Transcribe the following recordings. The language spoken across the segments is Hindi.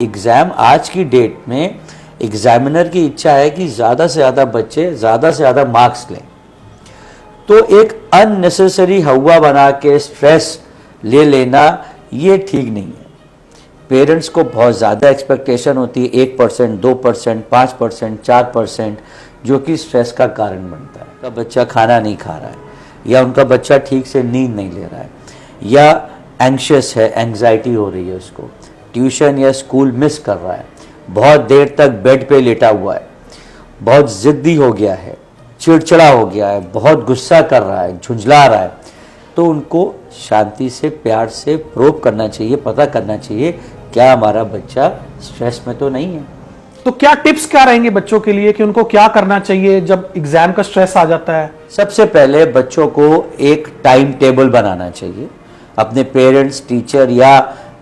एग्ज़ाम आज की डेट में एग्जामिनर की इच्छा है कि ज़्यादा से ज़्यादा बच्चे ज़्यादा से ज़्यादा मार्क्स लें, तो एक अननेसेसरी हवा बना के स्ट्रेस ले लेना ये ठीक नहीं है। पेरेंट्स को बहुत ज़्यादा एक्सपेक्टेशन होती है, 1%, 2%, 5%, 4%, जो कि स्ट्रेस का कारण बनता है। उनका बच्चा खाना नहीं खा रहा है, या उनका बच्चा ठीक से नींद नहीं ले रहा है, या एंग्शियस है, एंग्जाइटी हो रही है, उसको ट्यूशन या स्कूल मिस कर रहा है, बहुत देर तक बेड पे लेटा हुआ है, बहुत ज़िद्दी हो गया है, चिड़चिड़ा हो गया है, बहुत गुस्सा कर रहा है, झुंझला रहा है, तो उनको शांति से प्यार से प्रोब करना चाहिए, पता करना चाहिए क्या हमारा बच्चा स्ट्रेस में तो नहीं है। तो क्या टिप्स क्या रहेंगे बच्चों के लिए कि उनको क्या करना चाहिए जब एग्जाम का स्ट्रेस आ जाता है? सबसे पहले बच्चों को एक टाइम टेबल बनाना चाहिए। अपने पेरेंट्स, टीचर या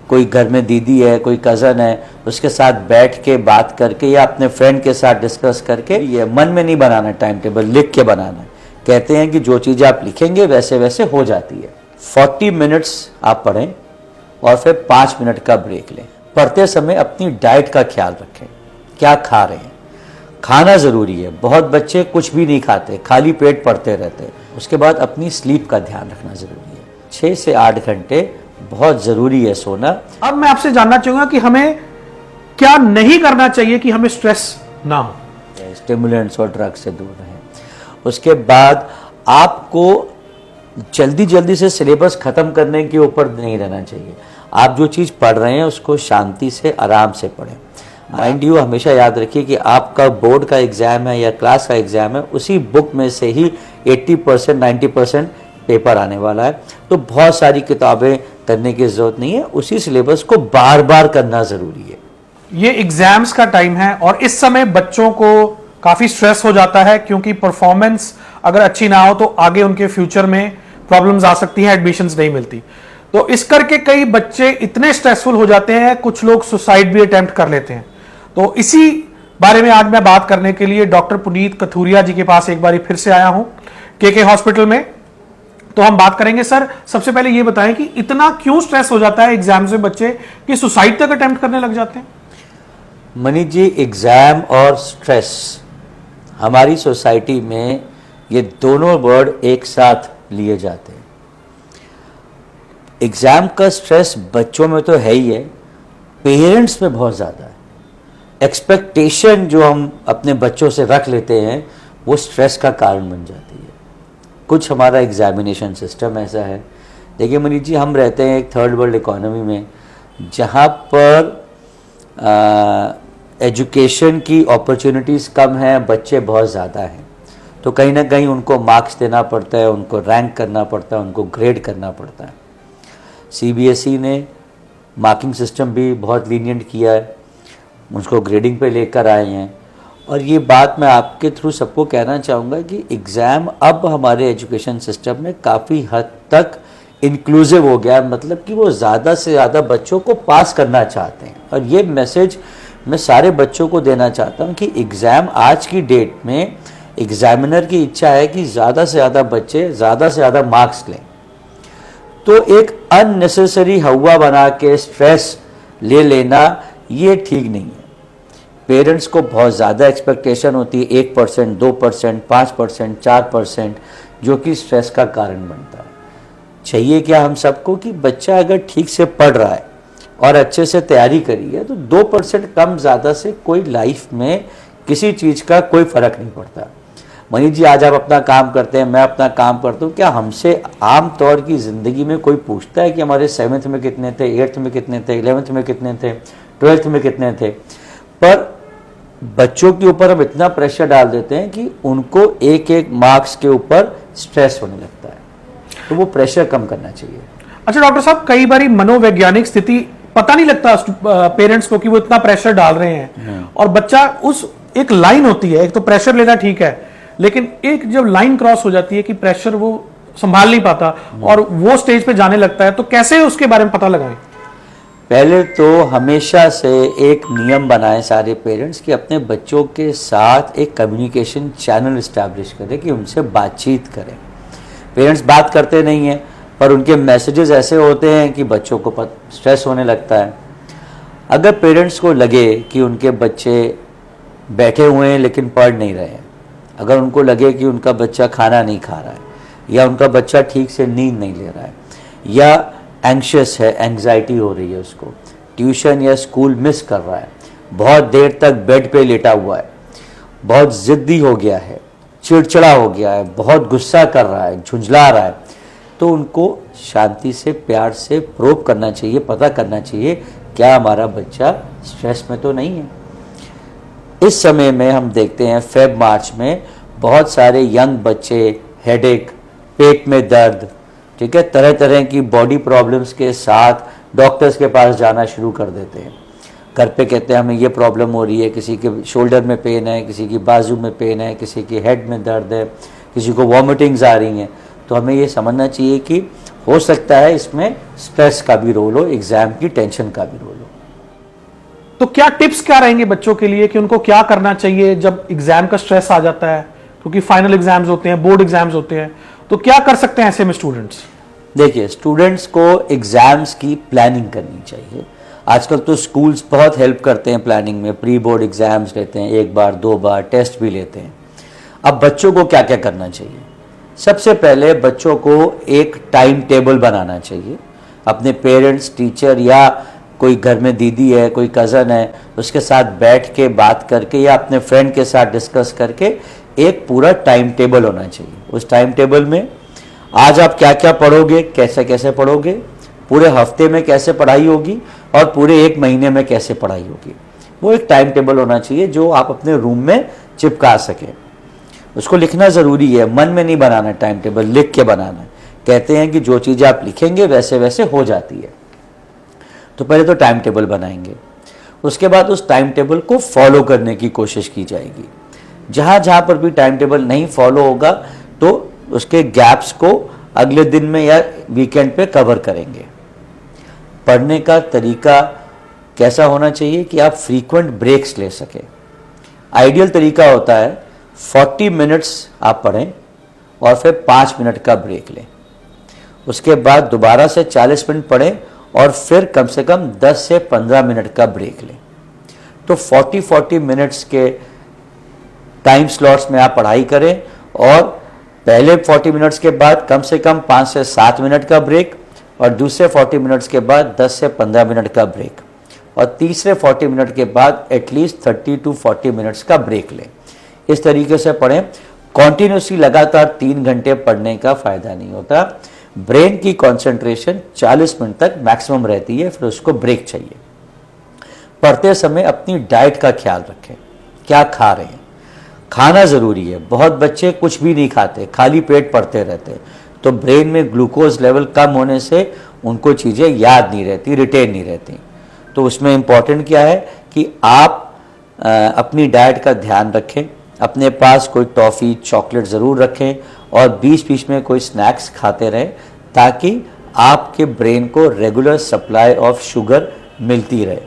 कोई घर में दीदी है, कोई कज़न है, उसके साथ बैठ के बात करके या अपने फ्रेंड के साथ डिस्कस करके, ये मन में नहीं बनाना टाइम टेबल, लिख के बनाना है। कहते हैं कि जो चीज़ें आप लिखेंगे वैसे वैसे हो जाती है। 40 मिनट्स आप पढ़ें और फिर 5 मिनट का ब्रेक लें। पढ़ते समय अपनी डाइट का ख्याल रखें, क्या खा रहे हैं, खाना ज़रूरी है। बहुत बच्चे कुछ भी नहीं खाते, खाली पेट पढ़ते रहते हैं। उसके बाद अपनी स्लीप का ध्यान रखना ज़रूरी है। 6 से 8 घंटे बहुत ज़रूरी है सोना। अब मैं आपसे जानना चाहूँगा कि हमें क्या नहीं करना चाहिए कि हमें स्ट्रेस ना हो? स्टिमुलेंट्स और ड्रग्स से दूर रहें। उसके बाद आपको जल्दी जल्दी से सिलेबस ख़त्म करने के ऊपर नहीं रहना चाहिए। आप जो चीज़ पढ़ रहे हैं उसको शांति से, आराम से पढ़ें। माइंड यू, हमेशा याद रखिए कि आपका बोर्ड का एग्ज़ाम है या क्लास का एग्ज़ाम है, उसी बुक में से ही 80%, 90% पेपर आने वाला है। तो बहुत सारी किताबें करने की ज़रूरत नहीं है, उसी सिलेबस को बार बार करना ज़रूरी है। ये एग्जाम्स का टाइम है और इस समय बच्चों को काफ़ी स्ट्रेस हो जाता है, क्योंकि परफॉर्मेंस अगर अच्छी ना हो तो आगे उनके फ्यूचर में प्रॉब्लम्स आ सकती हैं, एडमिशन्स नहीं मिलती। तो इस करके कई बच्चे इतने स्ट्रेसफुल हो जाते हैं, कुछ लोग सुसाइड भी अटेम्प्ट कर लेते हैं। तो इसी बारे में आज मैं बात करने के लिए डॉक्टर पुनीत कथूरिया जी के पास एक बार फिर से आया हूं, के हॉस्पिटल में। तो हम बात करेंगे। सर, सबसे पहले ये बताएं कि इतना क्यों स्ट्रेस हो जाता है एग्जाम्स में बच्चे कि सुसाइड तक अटेम्प्ट करने लग जाते हैं? मनीष जी, एग्ज़ाम और स्ट्रेस, हमारी सोसाइटी में ये दोनों वर्ड एक साथ लिए जाते हैं। एग्ज़ाम का स्ट्रेस बच्चों में तो है ही है, पेरेंट्स में बहुत ज़्यादा है। एक्सपेक्टेशन जो हम अपने बच्चों से रख लेते हैं वो स्ट्रेस का कारण बन जाती है। कुछ हमारा एग्जामिनेशन सिस्टम ऐसा है। देखिए मनीष जी, हम रहते हैं एक थर्ड वर्ल्ड इकोनॉमी में, जहाँ पर एजुकेशन की अपॉर्चुनिटीज़ कम हैं, बच्चे बहुत ज़्यादा हैं। तो कहीं ना कहीं उनको मार्क्स देना पड़ता है, उनको रैंक करना पड़ता है, उनको ग्रेड करना पड़ता है। सीबीएसई ने मार्किंग सिस्टम भी बहुत लीनियंट किया है, उसको ग्रेडिंग पे लेकर आए हैं। और ये बात मैं आपके थ्रू सबको कहना चाहूँगा कि एग्ज़ाम अब हमारे एजुकेशन सिस्टम में काफ़ी हद तक इंक्लूसिव हो गया है, मतलब कि वो ज़्यादा से ज़्यादा बच्चों को पास करना चाहते हैं। और ये मैसेज मैं सारे बच्चों को देना चाहता हूँ कि एग्ज़ाम आज की डेट में एग्जामिनर की इच्छा है कि ज़्यादा से ज़्यादा बच्चे ज़्यादा से ज़्यादा मार्क्स लें, तो एक अननेसेसरी हवा बना के स्ट्रेस ले लेना ये ठीक नहीं है। पेरेंट्स को बहुत ज़्यादा एक्सपेक्टेशन होती है, 1%, 2%, 5%, 4%, जो कि स्ट्रेस का कारण बनता है। चाहिए क्या हम सबको कि बच्चा अगर ठीक से पढ़ रहा है और अच्छे से तैयारी करी है तो 2% कम ज़्यादा से कोई लाइफ में किसी चीज़ का कोई फ़र्क नहीं पड़ता। मनीष जी, आज आप अपना काम करते हैं, मैं अपना काम करता हूँ, क्या हमसे आम तौर की ज़िंदगी में कोई पूछता है कि हमारे 7th में कितने थे, 8th में कितने थे, 11th में कितने थे, 12th में कितने थे? पर बच्चों के ऊपर हम इतना प्रेशर डाल देते हैं कि उनको एक एक मार्क्स के ऊपर स्ट्रेस होने लगता है, तो वो प्रेशर कम करना चाहिए। अच्छा डॉक्टर साहब, कई बार मनोवैज्ञानिक स्थिति पता नहीं लगता पेरेंट्स को कि वो इतना प्रेशर डाल रहे हैं, और बच्चा उस एक लाइन होती है, एक तो प्रेशर लेना ठीक है, लेकिन एक जब लाइन क्रॉस हो जाती है कि प्रेशर वो संभाल नहीं पाता और वो स्टेज पे जाने लगता है, तो कैसे उसके बारे में पता लगाएं? पहले तो हमेशा से एक नियम बनाएं सारे पेरेंट्स कि अपने बच्चों के साथ एक कम्युनिकेशन चैनल इस्टेब्लिश करें, कि उनसे बातचीत करें। पेरेंट्स बात करते नहीं हैं, पर उनके मैसेजेस ऐसे होते हैं कि बच्चों को स्ट्रेस होने लगता है। अगर पेरेंट्स को लगे कि उनके बच्चे बैठे हुए हैं लेकिन पढ़ नहीं रहे हैं, अगर उनको लगे कि उनका बच्चा खाना नहीं खा रहा है, या उनका बच्चा ठीक से नींद नहीं ले रहा है, या एंग्शियस है, एंग्जाइटी हो रही है, उसको ट्यूशन या स्कूल मिस कर रहा है, बहुत देर तक बेड पे लेटा हुआ है, बहुत ज़िद्दी हो गया है, चिड़चिड़ा हो गया है, बहुत गुस्सा कर रहा है, झुंझला रहा है, तो उनको शांति से प्यार से प्रोब करना चाहिए, पता करना चाहिए क्या हमारा बच्चा स्ट्रेस में तो नहीं है। इस समय में हम देखते हैं फेब मार्च में बहुत सारे यंग बच्चे हेडेक, पेट में दर्द, ठीक है, तरह तरह की बॉडी प्रॉब्लम्स के साथ डॉक्टर्स के पास जाना शुरू कर देते हैं। घर पे कहते हैं हमें ये प्रॉब्लम हो रही है, किसी के शोल्डर में पेन है, किसी की बाजू में पेन है, किसी की हेड में दर्द है, किसी को वॉमिटिंग्स आ रही हैं। तो हमें ये समझना चाहिए कि हो सकता है इसमें स्ट्रेस का भी रोल हो, एग्जाम की टेंशन का भी रोल हो। तो क्या टिप्स क्या रहेंगे बच्चों के लिए कि उनको क्या करना चाहिए जब एग्जाम का स्ट्रेस आ जाता है, क्योंकि फाइनल एग्जाम्स होते हैं, बोर्ड एग्जाम्स होते हैं, तो क्या कर सकते हैं ऐसे में स्टूडेंट्स? देखिए, स्टूडेंट्स को एग्जाम्स की प्लानिंग करनी चाहिए। आजकल तो स्कूल्स बहुत हेल्प करते हैं प्लानिंग में, प्री बोर्ड एग्जाम्स लेते हैं, 1 बार 2 बार टेस्ट भी लेते हैं। अब बच्चों को क्या क्या करना चाहिए? सबसे पहले बच्चों को एक टाइम टेबल बनाना चाहिए। अपने पेरेंट्स, टीचर या कोई घर में दीदी है, कोई कज़न है, उसके साथ बैठ के बात करके या अपने फ्रेंड के साथ डिस्कस करके एक पूरा टाइम टेबल होना चाहिए। उस टाइम टेबल में आज आप क्या क्या पढ़ोगे, कैसे कैसे पढ़ोगे, पूरे हफ्ते में कैसे पढ़ाई होगी और पूरे 1 महीने में कैसे पढ़ाई होगी, वो एक टाइम टेबल होना चाहिए जो आप अपने रूम में चिपका सकें। उसको लिखना ज़रूरी है, मन में नहीं बनाना टाइम टेबल, लिख के बनाना है। कहते हैं कि जो चीज़ें आप लिखेंगे वैसे वैसे हो जाती है। तो पहले तो टाइम टेबल बनाएंगे, उसके बाद उस टाइम टेबल को फॉलो करने की कोशिश की जाएगी। जहाँ जहाँ पर भी टाइम टेबल नहीं फॉलो होगा तो उसके गैप्स को अगले दिन में या वीकेंड पे कवर करेंगे। पढ़ने का तरीका कैसा होना चाहिए कि आप फ्रीक्वेंट ब्रेक्स ले सकें। आइडियल तरीका होता है 40 मिनट्स आप पढ़ें और फिर 5 मिनट का ब्रेक लें, उसके बाद दोबारा से 40 मिनट पढ़ें और फिर कम से कम 10 से 15 मिनट का ब्रेक लें। तो 40 मिनट्स के टाइम स्लॉट्स में आप पढ़ाई करें और पहले 40 मिनट्स के बाद कम से कम 5 से 7 मिनट का ब्रेक और दूसरे 40 मिनट्स के बाद 10 से 15 मिनट का ब्रेक और तीसरे 40 मिनट के बाद एटलीस्ट 30 to 40 मिनट्स का ब्रेक लें। इस तरीके से पढ़ें। कॉन्टिन्यूसली लगातार 3 घंटे पढ़ने का फ़ायदा नहीं होता। ब्रेन की कंसंट्रेशन 40 मिनट तक मैक्सिमम रहती है, फिर उसको ब्रेक चाहिए। पढ़ते समय अपनी डाइट का ख्याल रखें, क्या खा रहे हैं। खाना ज़रूरी है। बहुत बच्चे कुछ भी नहीं खाते, खाली पेट पढ़ते रहते, तो ब्रेन में ग्लूकोज लेवल कम होने से उनको चीज़ें याद नहीं रहती, रिटेन नहीं रहती। तो उसमें इम्पॉर्टेंट क्या है कि आप अपनी डाइट का ध्यान रखें, अपने पास कोई टॉफ़ी, चॉकलेट ज़रूर रखें और बीच बीच में कोई स्नैक्स खाते रहें ताकि आपके ब्रेन को रेगुलर सप्लाई ऑफ शुगर मिलती रहे।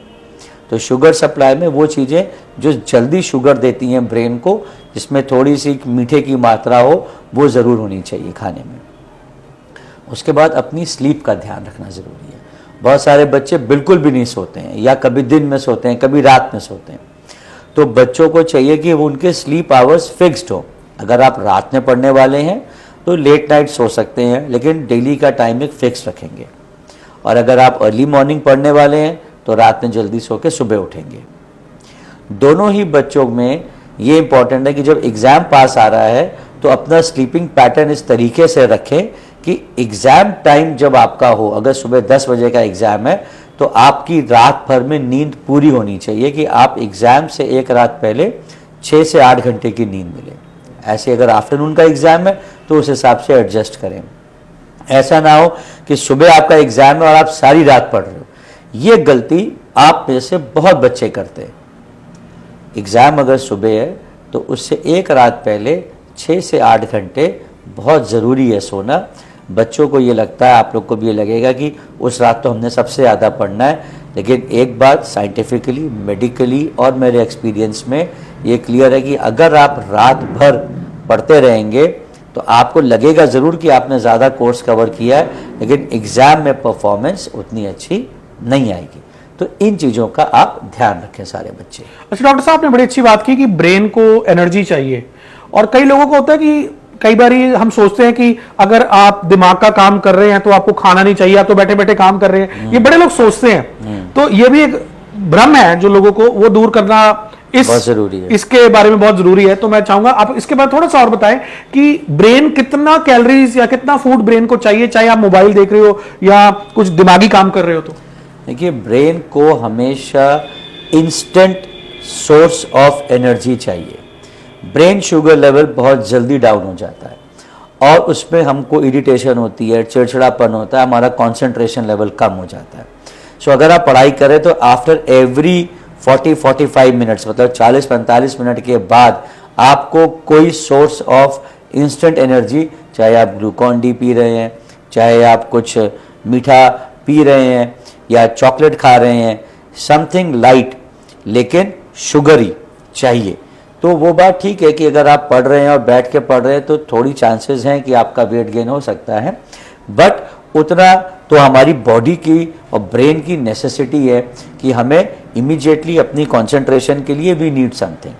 तो शुगर सप्लाई में वो चीज़ें जो जल्दी शुगर देती हैं ब्रेन को, जिसमें थोड़ी सी मीठे की मात्रा हो, वो ज़रूर होनी चाहिए खाने में। उसके बाद अपनी स्लीप का ध्यान रखना ज़रूरी है। बहुत सारे बच्चे बिल्कुल भी नहीं सोते हैं, या कभी दिन में सोते हैं, कभी रात में सोते हैं। तो बच्चों को चाहिए कि वो उनके स्लीप आवर्स फिक्स्ड हो। अगर आप रात में पढ़ने वाले हैं तो लेट नाइट सो सकते हैं, लेकिन डेली का टाइम एक फिक्स रखेंगे। और अगर आप अर्ली मॉर्निंग पढ़ने वाले हैं तो रात में जल्दी सो के सुबह उठेंगे। दोनों ही बच्चों में ये इंपॉर्टेंट है कि जब एग्ज़ाम पास आ रहा है तो अपना स्लीपिंग पैटर्न इस तरीके से रखें कि एग्ज़ाम टाइम जब आपका हो, अगर सुबह 10 बजे का एग्ज़ाम है तो आपकी रात भर में नींद पूरी होनी चाहिए कि आप एग्ज़ाम से एक रात पहले 6 से 8 घंटे की नींद मिले। ऐसे अगर आफ्टरनून का एग्ज़ाम है तो उस हिसाब से एडजस्ट करें। ऐसा ना हो कि सुबह आपका एग्ज़ाम है और आप सारी रात पढ़ रहे हो। ये गलती आप में से बहुत बच्चे करते हैं। एग्ज़ाम अगर सुबह है तो उससे एक रात पहले 6 से 8 घंटे बहुत ज़रूरी है सोना। बच्चों को ये लगता है, आप लोग को भी ये लगेगा कि उस रात तो हमने सबसे ज़्यादा पढ़ना है, लेकिन एक बात साइंटिफिकली, मेडिकली और मेरे एक्सपीरियंस में ये क्लियर है कि अगर आप रात भर पढ़ते रहेंगे तो आपको लगेगा ज़रूर कि आपने ज़्यादा कोर्स कवर किया है, लेकिन एग्ज़ाम में परफॉर्मेंस उतनी अच्छी नहीं आएगी। तो इन चीज़ों का आप ध्यान रखें सारे बच्चे। अच्छा डॉक्टर साहब, आपने बड़ी अच्छी बात की कि ब्रेन को एनर्जी चाहिए, और कई लोगों को होता है कि कई बार हम सोचते हैं कि अगर आप दिमाग का काम कर रहे हैं तो आपको खाना नहीं चाहिए, आप तो बैठे बैठे काम कर रहे हैं, ये बड़े लोग सोचते हैं। तो ये भी एक भ्रम है जो लोगों को, वो दूर करना बहुत जरूरी है, इसके बारे में बहुत जरूरी है। तो मैं चाहूंगा आप इसके बारे में थोड़ा सा और बताएं कि ब्रेन कितना कैलोरीज या कितना फूड ब्रेन को चाहिए, चाहे आप मोबाइल देख रहे हो या कुछ दिमागी काम कर रहे हो। तो देखिए, ब्रेन को हमेशा इंस्टेंट सोर्स ऑफ एनर्जी चाहिए। ब्रेन शुगर लेवल बहुत जल्दी डाउन हो जाता है और उसमें हमको इरिटेशन होती है, चिड़चिड़ापन होता है, हमारा कंसंट्रेशन लेवल कम हो जाता है। सो अगर आप पढ़ाई करें तो आफ्टर एवरी 40-45 मिनट्स, मतलब 40-45 मिनट के बाद आपको कोई सोर्स ऑफ इंस्टेंट एनर्जी, चाहे आप ग्लूकॉन डी पी रहे हैं, चाहे आप कुछ मीठा पी रहे हैं या चॉकलेट खा रहे हैं, समथिंग लाइट लेकिन शुगरी चाहिए। तो वो बात ठीक है कि अगर आप पढ़ रहे हैं और बैठ के पढ़ रहे हैं तो थोड़ी चांसेस हैं कि आपका वेट गेन हो सकता है, बट उतना तो हमारी बॉडी की और ब्रेन की नेसेसिटी है कि हमें इमीडिएटली अपनी कंसंट्रेशन के लिए वी नीड समथिंग।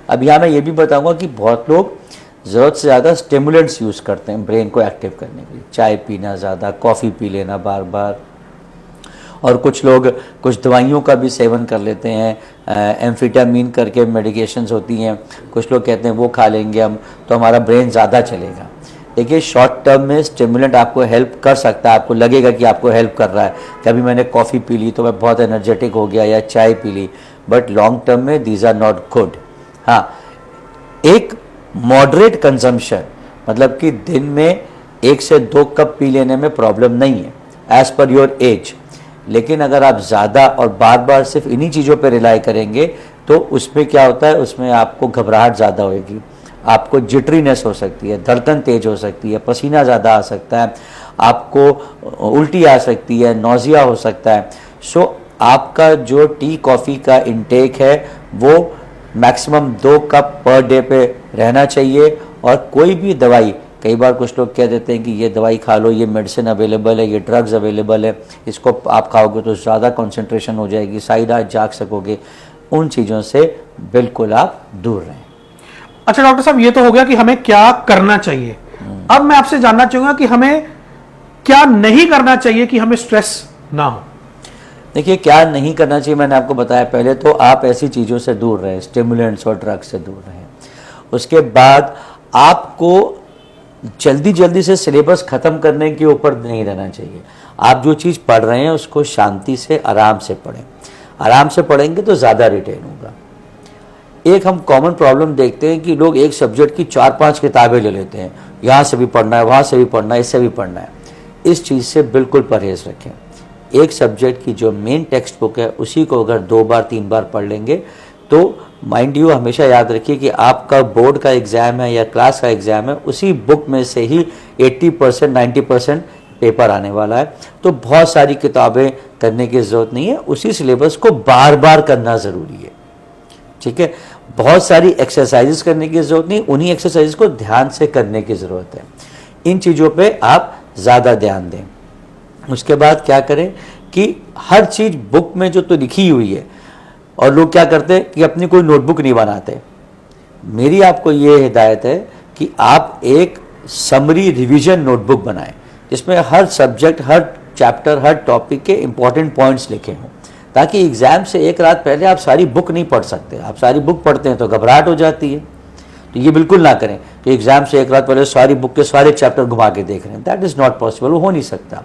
अब यहाँ मैं ये भी बताऊंगा कि बहुत लोग ज़रूरत से ज़्यादा स्टिमुलेंट्स यूज़ करते हैं ब्रेन को एक्टिव करने के लिए, चाय पीना ज़्यादा, कॉफ़ी पी लेना बार बार, और कुछ लोग कुछ दवाइयों का भी सेवन कर लेते हैं, एम्फेटामीन करके मेडिकेशंस होती हैं, कुछ लोग कहते हैं वो खा लेंगे हम तो हमारा ब्रेन ज़्यादा चलेगा। देखिए, शॉर्ट टर्म में स्टिमुलेंट आपको हेल्प कर सकता है, आपको लगेगा कि आपको हेल्प कर रहा है, कभी मैंने कॉफ़ी पी ली तो मैं बहुत एनर्जेटिक हो गया या चाय पी ली, बट लॉन्ग टर्म में दीज आर नॉट गुड। हाँ, एक मॉडरेट कंजम्पशन, मतलब कि दिन में 1 से 2 कप पी लेने में प्रॉब्लम नहीं है एज पर योर एज, लेकिन अगर आप ज़्यादा और बार बार सिर्फ इन्हीं चीज़ों पर रिलाई करेंगे तो उसमें क्या होता है, उसमें आपको घबराहट ज़्यादा होगी, आपको जिटरीनेस हो सकती है, धड़कन तेज हो सकती है, पसीना ज़्यादा आ सकता है, आपको उल्टी आ सकती है, नौजिया हो सकता है। सो आपका जो टी कॉफ़ी का इंटेक है वो मैक्सिमम 2 कप पर डे पे रहना चाहिए। और कोई भी दवाई, कई बार कुछ लोग कह देते हैं कि ये दवाई खा लो, ये मेडिसिन अवेलेबल है, ये ड्रग्स अवेलेबल है, इसको आप खाओगे तो ज़्यादा कंसंट्रेशन हो जाएगी, साइड आप जाग सकोगे, उन चीज़ों से बिल्कुल आप दूर रहें। अच्छा डॉक्टर साहब, ये तो हो गया कि हमें क्या करना चाहिए। अब मैं आपसे जानना चाहूंगा कि हमें क्या नहीं करना चाहिए कि हमें स्ट्रेस ना हो। देखिए, क्या नहीं करना चाहिए मैंने आपको बताया। पहले तो आप ऐसी चीज़ों से दूर रहें, स्टिमुलेंट्स और ड्रग्स से दूर रहें। उसके बाद आपको जल्दी जल्दी से सिलेबस ख़त्म करने के ऊपर नहीं रहना चाहिए। आप जो चीज़ पढ़ रहे हैं उसको शांति से आराम से पढ़ें, आराम से पढ़ेंगे तो ज़्यादा रिटेन होगा। एक हम कॉमन प्रॉब्लम देखते हैं कि लोग एक सब्जेक्ट की 4-5 किताबें ले लेते हैं, यहाँ से भी पढ़ना है, वहाँ से भी पढ़ना है, इससे भी पढ़ना है। इस चीज़ से बिल्कुल परहेज़ रखें। एक सब्जेक्ट की जो मेन टेक्स्ट बुक है उसी को अगर 2 बार 3 बार पढ़ लेंगे तो माइंड यू हमेशा याद रखिए कि आपका बोर्ड का एग्ज़ाम है या क्लास का एग्ज़ाम है, उसी बुक में से ही 80% 90% पेपर आने वाला है। तो बहुत सारी किताबें करने की ज़रूरत नहीं है, उसी सिलेबस को बार बार करना ज़रूरी है। ठीक है, बहुत सारी एक्सरसाइजेस करने की ज़रूरत नहीं, उन्हीं एक्सरसाइजेस को ध्यान से करने की ज़रूरत है। इन चीज़ों पे आप ज़्यादा ध्यान दें। उसके बाद क्या करें कि हर चीज़ बुक में जो तो लिखी हुई है, और लोग क्या करते हैं कि अपनी कोई नोटबुक नहीं बनाते। मेरी आपको ये हिदायत है कि आप एक समरी रिवीजन नोटबुक बनाएं जिसमें हर सब्जेक्ट, हर चैप्टर, हर टॉपिक के इंपॉर्टेंट पॉइंट्स लिखे हों, ताकि एग्ज़ाम से एक रात पहले आप सारी बुक नहीं पढ़ सकते। आप सारी बुक पढ़ते हैं तो घबराहट हो जाती है, तो ये बिल्कुल ना करें कि एग्ज़ाम से एक रात पहले सारी बुक के सारे चैप्टर घुमा के देख रहे हैं। दैट इज़ नॉट पॉसिबल, वो हो नहीं सकता।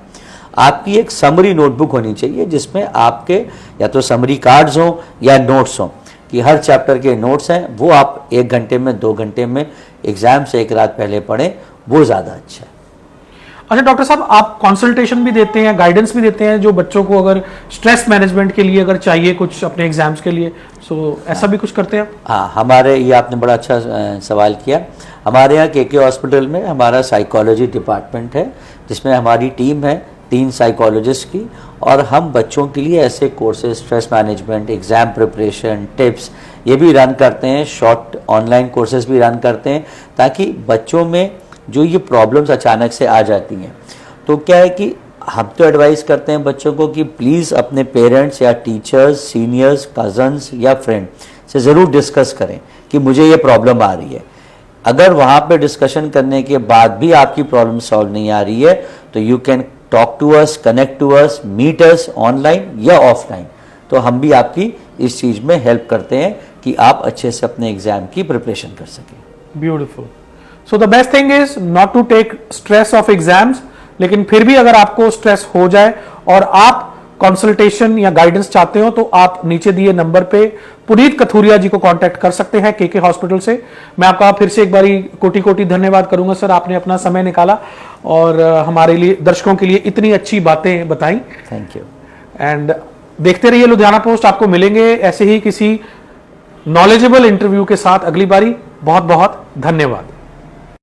आपकी एक समरी नोटबुक होनी चाहिए जिसमें आपके या तो समरी कार्ड्स हों या नोट्स हों, कि हर चैप्टर के नोट्स हैं, वो आप 1 घंटे में 2 घंटे में एग्ज़ाम से एक रात पहले पढ़ें, वो ज़्यादा अच्छा है। अच्छा डॉक्टर साहब, आप कंसल्टेशन भी देते हैं, गाइडेंस भी देते हैं जो बच्चों को अगर स्ट्रेस मैनेजमेंट के लिए अगर चाहिए कुछ अपने एग्जाम्स के लिए, सो ऐसा भी कुछ करते हैं? हाँ, हमारे, ये आपने बड़ा अच्छा सवाल किया। हमारे यहाँ के हॉस्पिटल में हमारा साइकोलॉजी डिपार्टमेंट है जिसमें हमारी टीम है 3 साइकोलॉजिस्ट की, और हम बच्चों के लिए ऐसे courses, stress management, exam preparation, tips, ये भी रन करते हैं। शॉर्ट ऑनलाइन कोर्सेज भी रन करते हैं, ताकि बच्चों में जो ये प्रॉब्लम्स अचानक से आ जाती हैं, तो क्या है कि हम तो एडवाइस करते हैं बच्चों को कि प्लीज़ अपने पेरेंट्स या टीचर्स, सीनियर्स, कजन्स या फ्रेंड से ज़रूर डिस्कस करें कि मुझे ये प्रॉब्लम आ रही है। अगर वहाँ पे डिस्कशन करने के बाद भी आपकी प्रॉब्लम सॉल्व नहीं आ रही है तो you can talk to us, connect to us, meet us online या ऑफलाइन। तो हम भी आपकी इस चीज़ में हेल्प करते हैं कि आप अच्छे से अपने एग्जाम की प्रिपरेशन कर सकें। Beautiful. So the best thing is not to take stress of exams, लेकिन फिर भी अगर आपको स्ट्रेस हो जाए और आप कंसल्टेशन या गाइडेंस चाहते हो तो आप नीचे दिए नंबर पे पुनीत कथूरिया जी को कांटेक्ट कर सकते हैं केके हॉस्पिटल से। मैं आपका फिर से एक बारी कोटि कोटि धन्यवाद करूंगा सर, आपने अपना समय निकाला और हमारे लिए, दर्शकों के लिए इतनी अच्छी बातें बताई। Thank you. एंड देखते रहिए लुधियाना पोस्ट, आपको मिलेंगे ऐसे ही किसी नॉलेजेबल इंटरव्यू के साथ अगली बारी। बहुत बहुत धन्यवाद।